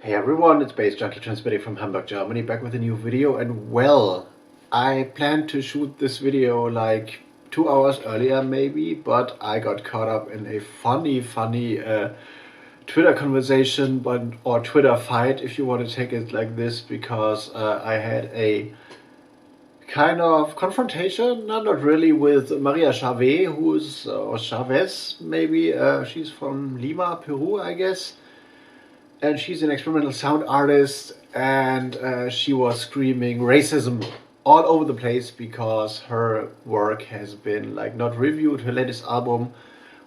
Hey everyone, it's baze.djunkiii transmitting from Hamburg, Germany, back with a new video. And well, I planned to shoot this video like 2 hours earlier maybe, but I got caught up in a funny Twitter conversation, or Twitter fight if you want to take it like this, because I had a kind of confrontation, not really, with Maria Chavez, who's, or Chavez maybe, she's from Lima, Peru, I guess. And she's an experimental sound artist, and she was screaming racism all over the place because her work has been like not reviewed. Her latest album,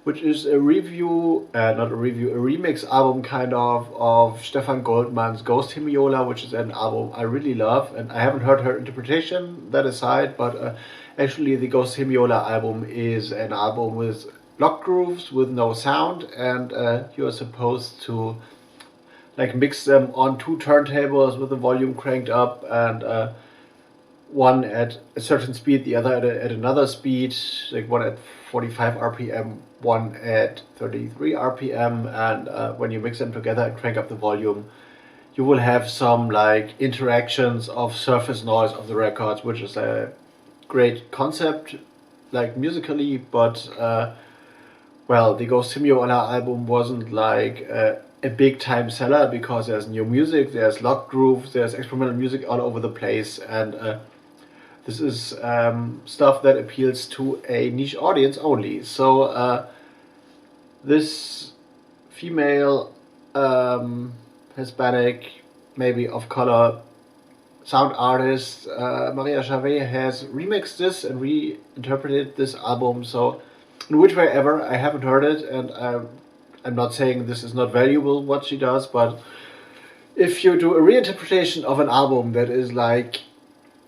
which is a review, not a review, a remix album kind of Stefan Goldmann's Ghost Hemiola, which is an album I really love, and I haven't heard her interpretation, that aside, but actually the Ghost Hemiola album is an album with lock grooves with no sound, and you're supposed to like mix them on two turntables with the volume cranked up, and one at a certain speed, the other at another speed, like one at 45 RPM, one at 33 RPM, and when you mix them together and crank up the volume, you will have some like interactions of surface noise of the records, which is a great concept, like musically, but well, the Ghost Hemiola album wasn't like a big time seller because there's new music, there's lock grooves, there's experimental music all over the place, and this is stuff that appeals to a niche audience only. So this female Hispanic, maybe of color sound artist, Maria Chavez, has remixed this and reinterpreted this album. So in which way ever, I haven't heard it, and I'm not saying this is not valuable what she does, but if you do a reinterpretation of an album that is like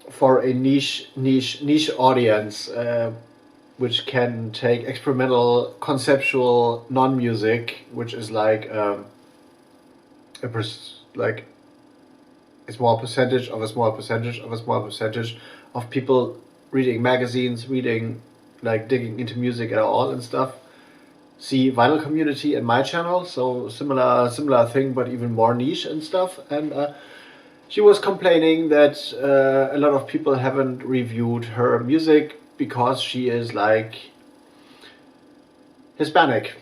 for a niche audience, which can take experimental, conceptual non-music, which is like a small percentage of a small percentage of a small percentage of people reading magazines, reading, like digging into music at all and stuff. See Vinyl Community and my channel, so similar thing, but even more niche and stuff. And she was complaining that a lot of people haven't reviewed her music because she is like Hispanic,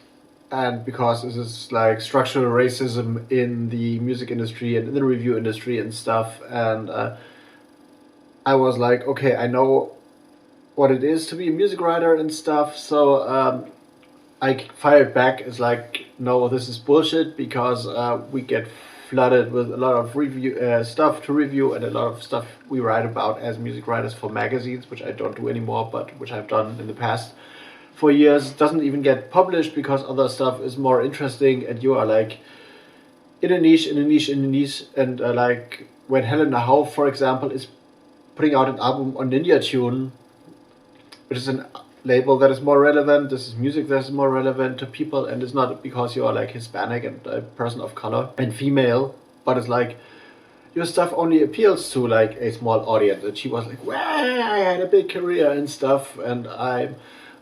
and because this is like structural racism in the music industry and in the review industry and stuff. And I was like, okay, I know what it is to be a music writer and stuff, so I fired back as like, no, this is bullshit, because we get flooded with a lot of review stuff to review, and a lot of stuff we write about as music writers for magazines, which I don't do anymore, but which I've done in the past for years, doesn't even get published because other stuff is more interesting, and you are like in a niche, and like when Helena Howe, for example, is putting out an album on Ninja Tune, which is an label that is more relevant, this is music that is more relevant to people, and it's not because you are like Hispanic and a person of color and female, but it's like your stuff only appeals to like a small audience. And she was like, well, I had a big career and stuff, and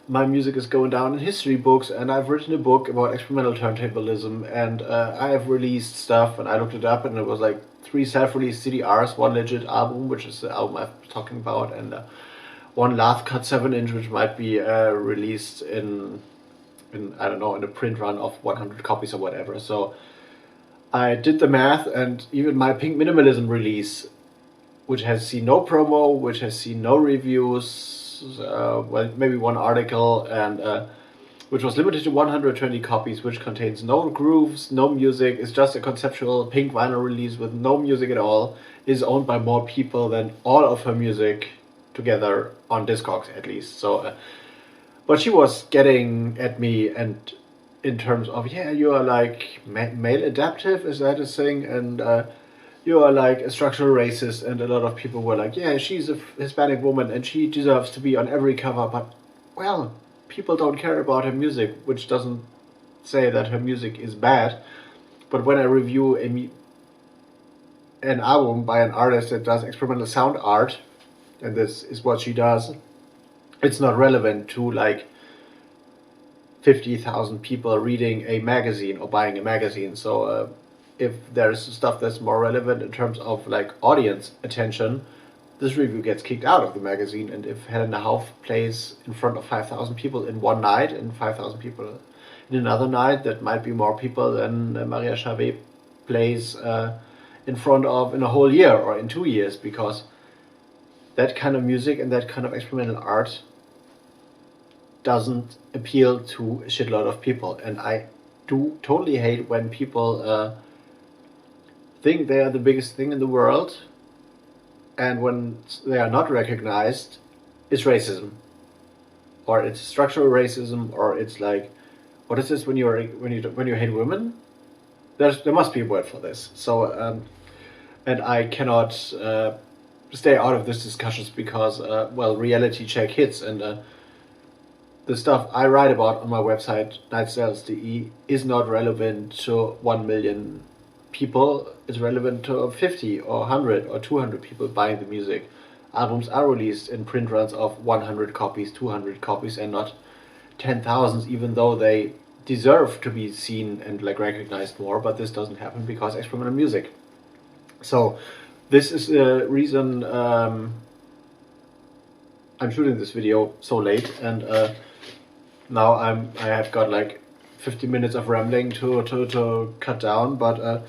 my music is going down in history books, and I've written a book about experimental turntablism, and I have released stuff, and I looked it up, and it was like 3 self-released CDRs, 1 legit album, which is the album I've been talking about, and 1 lath cut 7-inch, which might be released in I don't know, in a print run of 100 copies or whatever. So I did the math, and even my Pink Minimalism release, which has seen no promo, which has seen no reviews, well, maybe 1 article, and which was limited to 120 copies, which contains no grooves, no music, it's just a conceptual pink vinyl release with no music at all, is owned by more people than all of her music together on Discogs, at least. So but she was getting at me, and in terms of, yeah, you are like male adaptive, is that a thing, and you are like a structural racist, and a lot of people were like, yeah, she's a Hispanic woman and she deserves to be on every cover, but well, people don't care about her music, which doesn't say that her music is bad. But when I review an album by an artist that does experimental sound art, and this is what she does, it's not relevant to like 50,000 people reading a magazine or buying a magazine. So if there's stuff that's more relevant in terms of like audience attention, this review gets kicked out of the magazine. And if Helena Hauff plays in front of 5,000 people in one night and 5,000 people in another night, that might be more people than Maria Chauvet plays in front of in a whole year or in 2 years, because that kind of music and that kind of experimental art doesn't appeal to a shitload of people. And I do totally hate when people think they are the biggest thing in the world, and when they are not recognized, it's racism, or it's structural racism, or it's like, what is this when you hate women? There must be a word for this. So and I cannot stay out of these discussions because well, reality check hits, and the stuff I write about on my website nightsales.de is not relevant to 1 million people. It's relevant to 50 or 100 or 200 people buying the music. Albums are released in print runs of 100 copies, 200 copies, and not 10,000, even though they deserve to be seen and like recognized more. But this doesn't happen because experimental music. So this is the reason I'm shooting this video so late, and now I have got like 50 minutes of rambling to cut down, but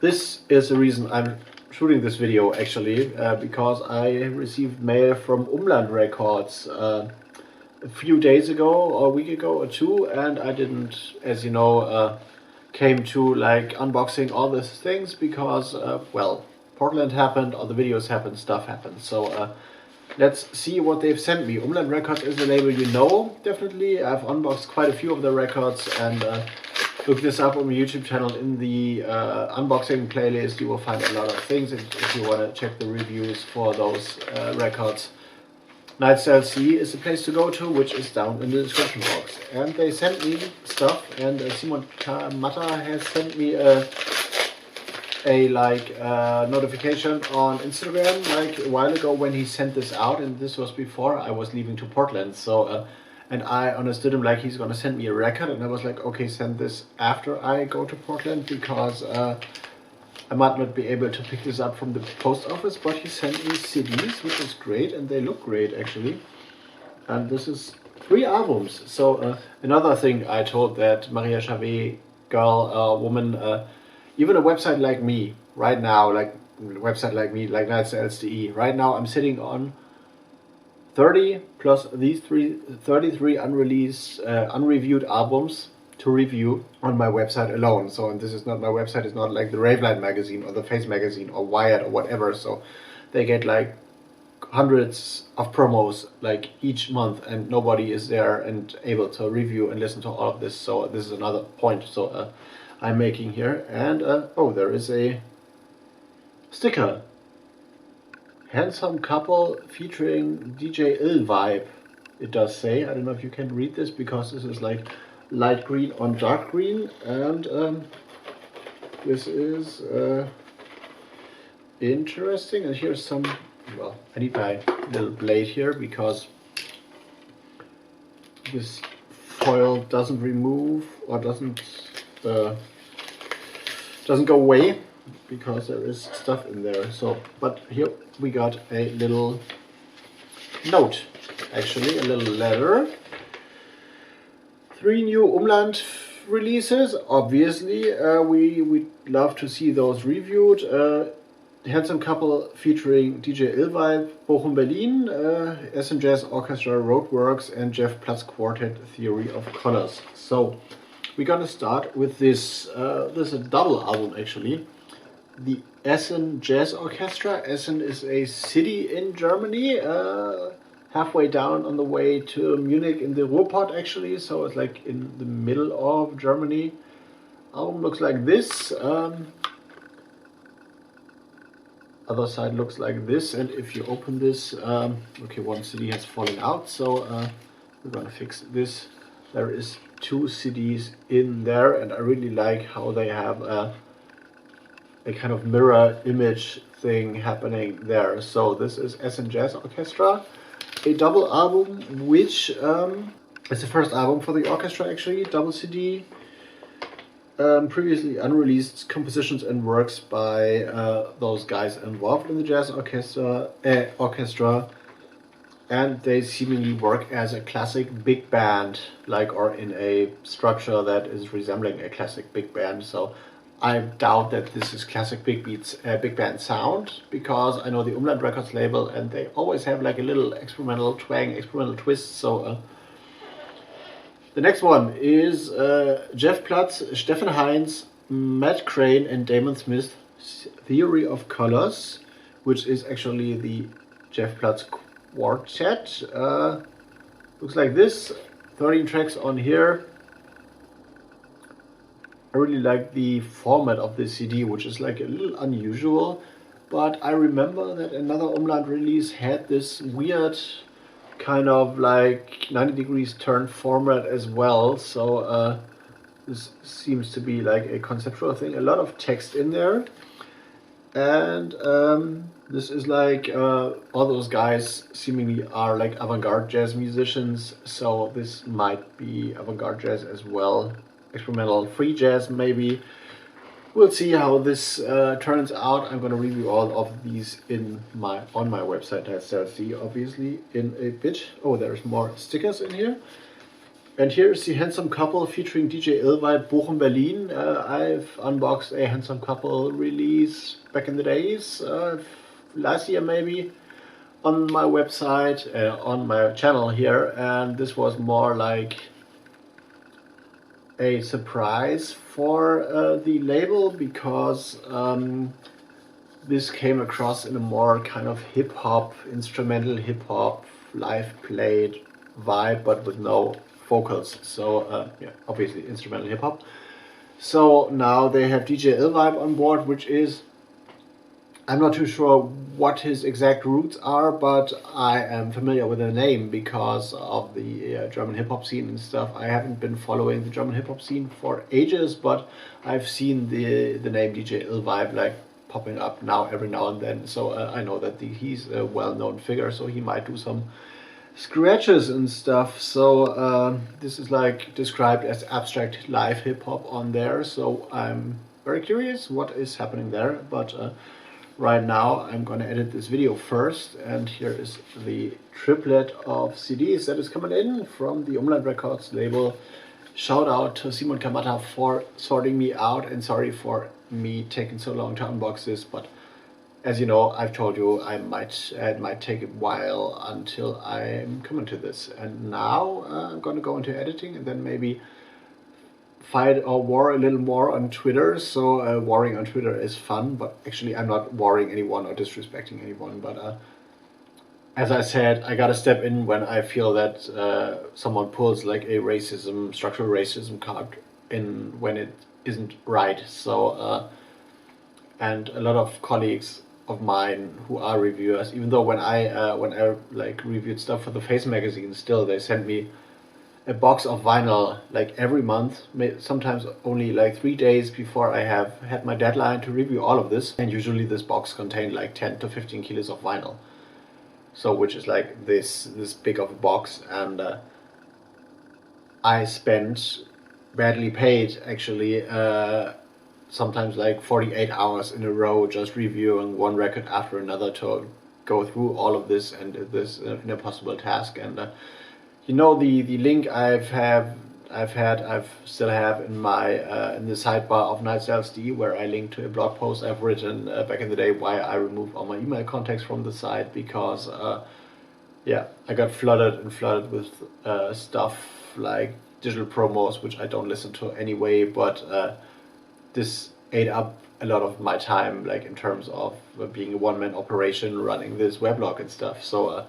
this is the reason I'm shooting this video actually, because I received mail from Umland Records a few days ago, or a week ago or two, and I didn't, as you know, came to like unboxing all these things because well, Portland happened, all the videos happened, stuff happened. So let's see what they've sent me. Umland Records is a label you know, definitely. I've unboxed quite a few of the records, and look this up on my YouTube channel. In the unboxing playlist you will find a lot of things if you want to check the reviews for those records. Nightsales.de is the place to go to, which is down in the description box. And they sent me stuff, and Simon Mata has sent me a notification on Instagram like a while ago when he sent this out, and this was before I was leaving to Portland. So and I understood him like he's gonna send me a record, and I was like, okay, send this after I go to Portland, because I might not be able to pick this up from the post office. But he sent me CDs, which is great, and they look great actually. And this is 3 albums. So another thing I told that Maria Chauvet girl, woman, even a website like me right now, like nightsales.de, right now I'm sitting on 30 plus these 33 unreleased, unreviewed albums to review on my website alone. So, and this is not my website, it's not like the Ravelight magazine or the Face magazine or Wired or whatever. So they get like hundreds of promos like each month, and nobody is there and able to review and listen to all of this. So this is another point so I'm making here. And oh, there is a sticker. Handsome couple featuring DJ Ill Vibe, it does say. I don't know if you can read this because this is like light green on dark green, and this is interesting. And here's some, well, I need my little blade here because this foil doesn't remove or doesn't go away because there is stuff in there. So, but here we got a little note, actually a little letter. 3 new Umland releases, obviously. We'd love to see those reviewed. Handsome Couple featuring DJ Illvibe, Bochum Berlin, SM Jazz Orchestra Roadworks, and Jeff Platz Quartet Theory of Colors. So we're gonna start with this. This is a double album actually. The Essen Jazz Orchestra. Essen is a city in Germany, halfway down on the way to Munich in the Ruhrpott actually, so it's like in the middle of Germany. Album looks like this. Other side looks like this, and if you open this, okay, one CD has fallen out, so we're gonna fix this. There is 2 CDs in there, and I really like how they have a kind of mirror image thing happening there. So this is Essen Jazz Orchestra, a double album, which is the first album for the orchestra actually, double CD. previously unreleased compositions and works by those guys involved in the jazz orchestra, and they seemingly work as a classic big band, like, or in a structure that is resembling a classic big band. So I doubt that this is classic big band sound, because I know the Umland Records label and they always have like a little experimental twang, experimental twist. So the next one is Jeff Platz, Stephen Hines, Matt Crane, and Damon Smith's Theory of Colors, which is actually the Jeff Platz quartet. Looks like this. 13 tracks on here. I really like the format of this CD, which is like a little unusual, but I remember that another Umland release had this weird kind of like 90 degrees turn format as well. So this seems to be like a conceptual thing, a lot of text in there. And this is like all those guys seemingly are like avant-garde jazz musicians, so this might be avant-garde jazz as well, experimental free jazz maybe. We'll see how this turns out. I'm going to review all of these on my website, baze.djunkiii, obviously, in a bit. Oh, there's more stickers in here. And here's the Handsome Couple featuring DJ Illvibe, Bochum, Berlin. I've unboxed a Handsome Couple release back in the days, last year maybe, on my website, on my channel here, and this was more like a surprise for the label, because this came across in a more kind of hip-hop, instrumental hip-hop, live played vibe, but with no vocals. So yeah, obviously instrumental hip-hop. So now they have DJ Illvibe on board, which is, I'm not too sure what his exact roots are, but I am familiar with the name because of the German hip-hop scene and stuff. I haven't been following the German hip-hop scene for ages, but I've seen the name DJ Illvibe like popping up now every now and then. So I know that he's a well-known figure, so he might do some scratches and stuff. So this is like described as abstract live hip-hop on there, so I'm very curious what is happening there. But right now I'm gonna edit this video first, and here is the triplet of CDs that is coming in from the Umland Records label. Shout out to Simon Kamata for sorting me out, and sorry for me taking so long to unbox this, but as you know, I've told you it might take a while until I'm coming to this. And now I'm gonna go into editing and then maybe fight or war a little more on Twitter. So warring on Twitter is fun, but actually I'm not warring anyone or disrespecting anyone. But as I said, I gotta step in when I feel that someone pulls like a structural racism card in when it isn't right. So and a lot of colleagues of mine who are reviewers, even though when I like reviewed stuff for the Face magazine, still they send me a box of vinyl like every month, sometimes only like 3 days before I have had my deadline to review all of this. And usually this box contained like 10 to 15 kilos of vinyl, so which is like this big of a box. And I spent, badly paid actually, sometimes like 48 hours in a row just reviewing one record after another to go through all of this, and this an impossible task. And you know, the link I still have in my in the sidebar of nightstyles.de, where I link to a blog post I've written back in the day why I removed all my email contacts from the site, because yeah, I got flooded with stuff like digital promos, which I don't listen to anyway, but this ate up a lot of my time, like in terms of being a one-man operation running this weblog and stuff. So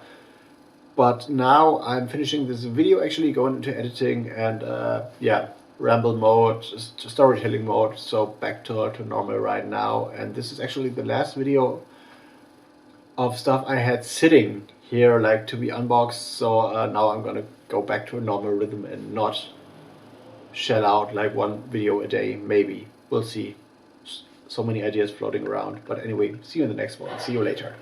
but now I'm finishing this video, actually going into editing, and yeah, ramble mode, storytelling mode, so back to normal right now. And this is actually the last video of stuff I had sitting here like to be unboxed. So now I'm gonna go back to a normal rhythm and not shell out like one video a day, maybe. We'll see. So many ideas floating around. But anyway, see you in the next one. See you later.